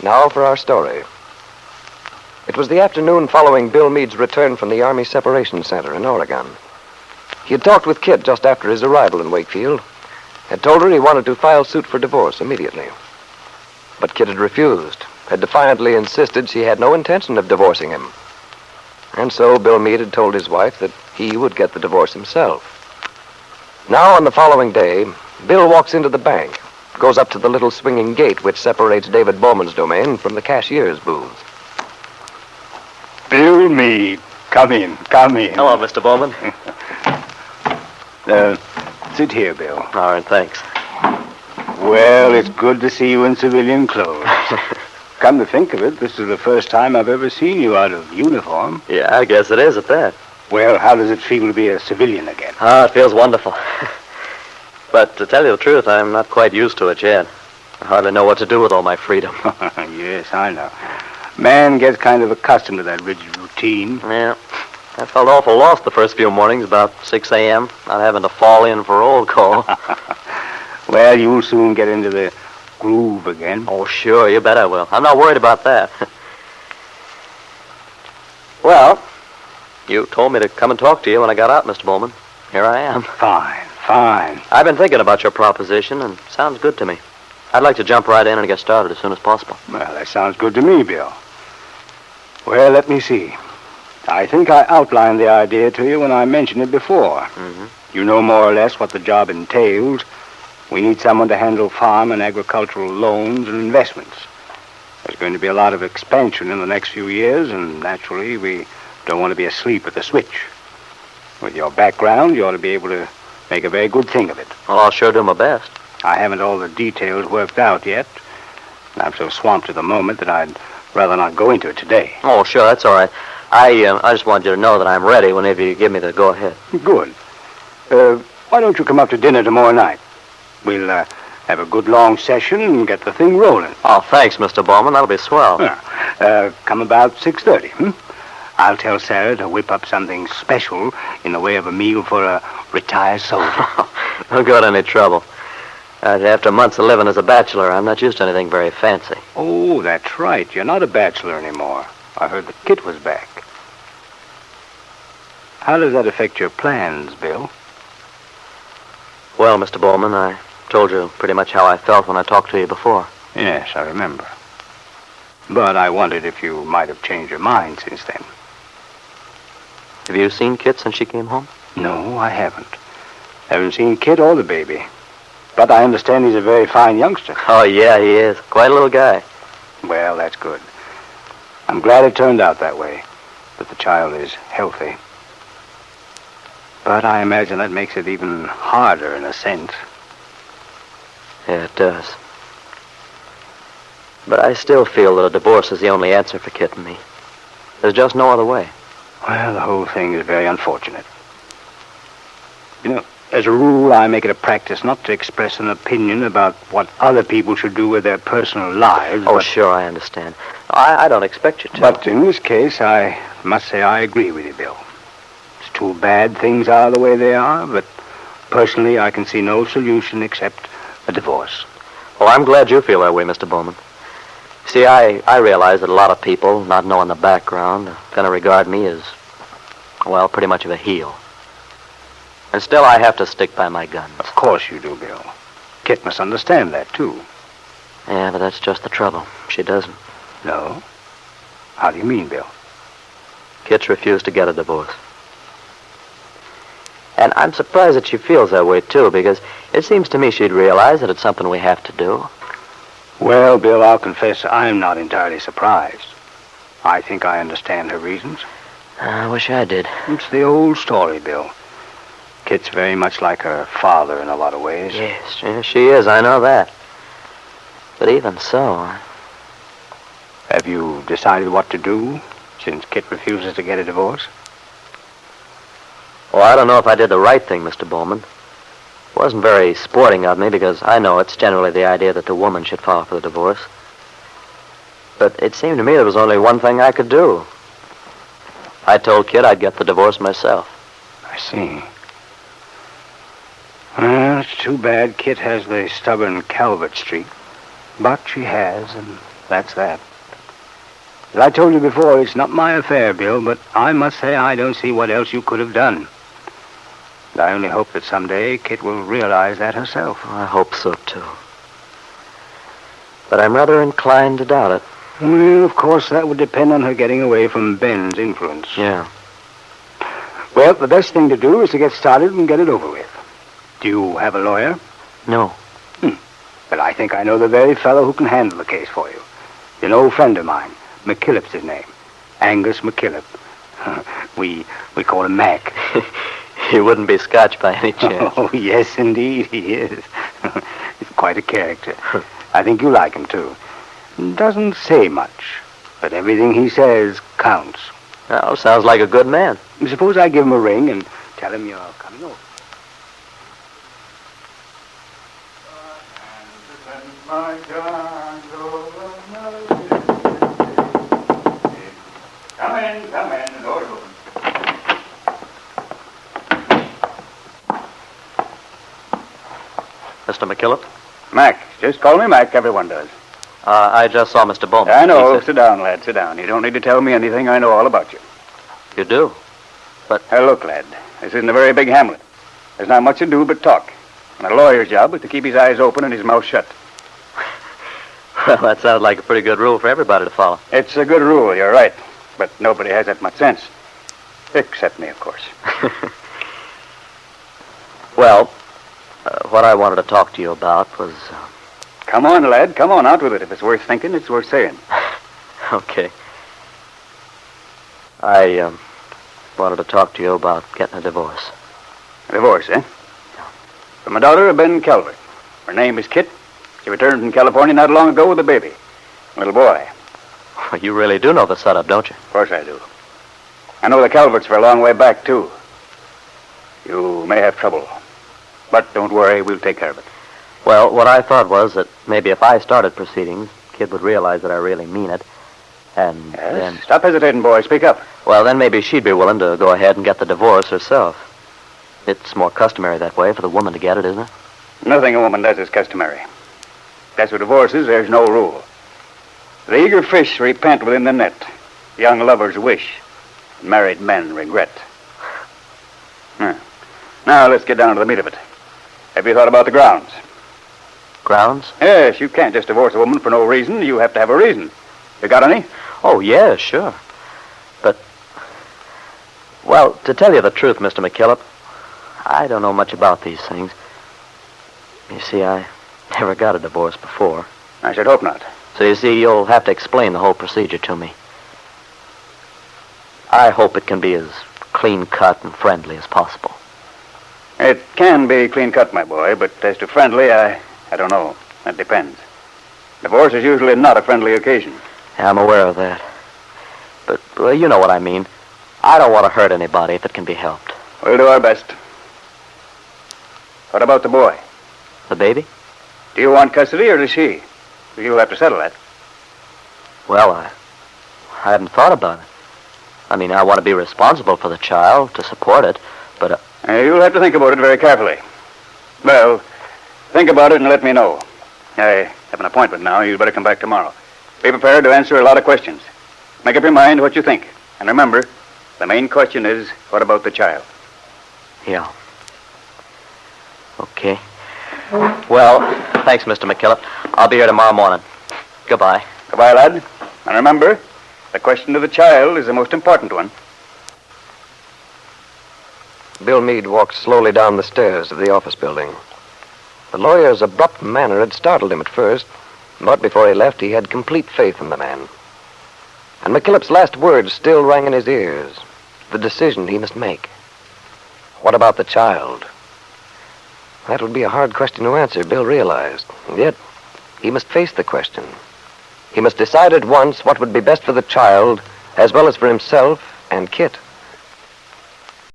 Now for our story. It was the afternoon following Bill Meade's return from the Army Separation Center in Oregon. He had talked with Kit just after his arrival in Wakefield, had told her he wanted to file suit for divorce immediately. But Kit had refused, had defiantly insisted she had no intention of divorcing him. And so Bill Meade had told his wife that he would get the divorce himself. Now, on the following day, Bill walks into the bank, goes up to the little swinging gate which separates David Bowman's domain from the cashier's booth. Bill Meade, come in. Hello, Mr. Bowman. Sit here, Bill. All right, thanks. Well, it's good to see you in civilian clothes. Come to think of it, this is the first time I've ever seen you out of uniform. Yeah, I guess it is at that. Well, how does it feel to be a civilian again? It feels wonderful. But to tell you the truth, I'm not quite used to it yet. I hardly know what to do with all my freedom. Yes, I know. Man gets kind of accustomed to that rigid routine. Yeah. I felt awful lost the first few mornings, about 6 a.m., not having to fall in for roll call. Well, you'll soon get into the groove again. Oh, sure, you bet I will. I'm not worried about that. Well, you told me to come and talk to you when I got out, Mr. Bowman. Here I am. Fine. I've been thinking about your proposition, and it sounds good to me. I'd like to jump right in and get started as soon as possible. Well, that sounds good to me, Bill. Well, let me see. I think I outlined the idea to you when I mentioned it before. Mm-hmm. You know more or less what the job entails. We need someone to handle farm and agricultural loans and investments. There's going to be a lot of expansion in the next few years, and naturally, we don't want to be asleep at the switch. With your background, you ought to be able to make a very good thing of it. Well, I'll sure do my best. I haven't all the details worked out yet. I'm so swamped at the moment that I'd rather not go into it today. Oh, sure, that's all right. I just want you to know that I'm ready whenever you give me the go-ahead. Good. Why don't you come up to dinner tomorrow night? We'll have a good long session and get the thing rolling. Oh, thanks, Mr. Bowman. That'll be swell. Come about 6:30, I'll tell Sarah to whip up something special in the way of a meal for a retired soldier. Don't got any trouble. After months of living as a bachelor, I'm not used to anything very fancy. Oh, that's right. You're not a bachelor anymore. I heard the Kit was back. How does that affect your plans, Bill? Well, Mr. Bowman, I told you pretty much how I felt when I talked to you before. Yes, I remember. But I wondered if you might have changed your mind since then. Have you seen Kit since she came home? No, I haven't. Haven't seen Kit or the baby. But I understand he's a very fine youngster. Oh, yeah, he is. Quite a little guy. Well, that's good. I'm glad it turned out that way, that the child is healthy. But I imagine that makes it even harder in a sense. Yeah, it does. But I still feel that a divorce is the only answer for Kit and me. There's just no other way. Well, the whole thing is very unfortunate. You know, as a rule, I make it a practice not to express an opinion about what other people should do with their personal lives. Oh, sure, I understand. I don't expect you to. But in this case, I must say I agree with you, Bill. It's too bad things are the way they are, but personally, I can see no solution except a divorce. Well, I'm glad you feel that way, Mr. Bowman. See, I realize that a lot of people, not knowing the background, are going to regard me as, well, pretty much of a heel. And still, I have to stick by my guns. Of course you do, Bill. Kit must understand that, too. Yeah, but that's just the trouble. She doesn't. No? How do you mean, Bill? Kit's refused to get a divorce. And I'm surprised that she feels that way, too, because it seems to me she'd realize that it's something we have to do. Well, Bill, I'll confess I'm not entirely surprised. I think I understand her reasons. I wish I did. It's the old story, Bill. Kit's very much like her father in a lot of ways. Yes, she is, I know that. But even so... Have you decided what to do, since Kit refuses to get a divorce? Well, I don't know if I did the right thing, Mr. Bowman. It wasn't very sporting of me, because I know it's generally the idea that the woman should file for the divorce. But it seemed to me there was only one thing I could do. I told Kit I'd get the divorce myself. I see. Well, it's too bad Kit has the stubborn Calvert streak. But she has, and That's that. As I told you before, it's not my affair, Bill, but I must say I don't see what else you could have done. And I only hope that someday Kit will realize that herself. I hope so, too. But I'm rather inclined to doubt it. Well, of course, that would depend on her getting away from Ben's influence. Yeah. Well, the best thing to do is to get started and get it over with. Do you have a lawyer? No. Well, I think I know the very fellow who can handle the case for you. An old friend of mine. McKillop's his name. Angus McKillop. We call him Mac. He wouldn't be Scotch by any chance. Oh, yes, indeed, he is. He's quite a character. I think you like him, too. Doesn't say much, but everything he says counts. Well, sounds like a good man. Suppose I give him a ring and tell him you're coming over. Come in, the door's open. Mr. McKillop? Mac, just call me Mac, everyone does. I just saw Mr. Bowman. I know, sit down, lad, sit down. You don't need to tell me anything, I know all about you. You do? But... Look, lad, this isn't a very big hamlet. There's not much to do but talk. And a lawyer's job is to keep his eyes open and his mouth shut. Well, that sounds like a pretty good rule for everybody to follow. It's a good rule, you're right. But nobody has that much sense. Except me, of course. Well, what I wanted to talk to you about was... Come on, lad, come on, out with it. If it's worth thinking, it's worth saying. Okay. I wanted to talk to you about getting a divorce. A divorce, eh? From my daughter, Ben Calvert. Her name is Kit. She returned from California not long ago with a baby. A little boy. Well, you really do know the setup, don't you? Of course I do. I know the Calverts for a long way back, too. You may have trouble. But don't worry, we'll take care of it. Well, what I thought was that maybe if I started proceedings, Kid would realize that I really mean it. And yes? then... Stop hesitating, boy. Speak up. Well, then maybe she'd be willing to go ahead and get the divorce herself. It's more customary that way for the woman to get it, isn't it? Nothing a woman does is customary. As for divorces, there's no rule. The eager fish repent within the net. Young lovers wish. Married men regret. Now, let's get down to the meat of it. Have you thought about the grounds? Grounds? Yes, you can't just divorce a woman for no reason. You have to have a reason. You got any? Oh, yeah, sure. But, well, to tell you the truth, Mr. McKillop, I don't know much about these things. You see, I never got a divorce before. I should hope not. So you see, you'll have to explain the whole procedure to me. I hope it can be as clean-cut and friendly as possible. It can be clean-cut, my boy, but as to friendly, I don't know. That depends. Divorce is usually not a friendly occasion. Yeah, I'm aware of that. But, well, you know what I mean. I don't want to hurt anybody if it can be helped. We'll do our best. What about the boy? The baby? Do you want custody or does she? You'll have to settle that. Well, I hadn't thought about it. I mean, I want to be responsible for the child, to support it, but... You'll have to think about it very carefully. Well, think about it and let me know. I have an appointment now. You'd better come back tomorrow. Be prepared to answer a lot of questions. Make up your mind what you think. And remember, the main question is, what about the child? Yeah. Okay. Well, thanks, Mr. McKillop. I'll be here tomorrow morning. Goodbye. Goodbye, lad. And remember, the question of the child is the most important one. Bill Meade walked slowly down the stairs of the office building. The lawyer's abrupt manner had startled him at first, but before he left, he had complete faith in the man. And McKillop's last words still rang in his ears, the decision he must make. What about the child? That would be a hard question to answer, Bill realized. And yet, he must face the question. He must decide at once what would be best for the child, as well as for himself and Kit.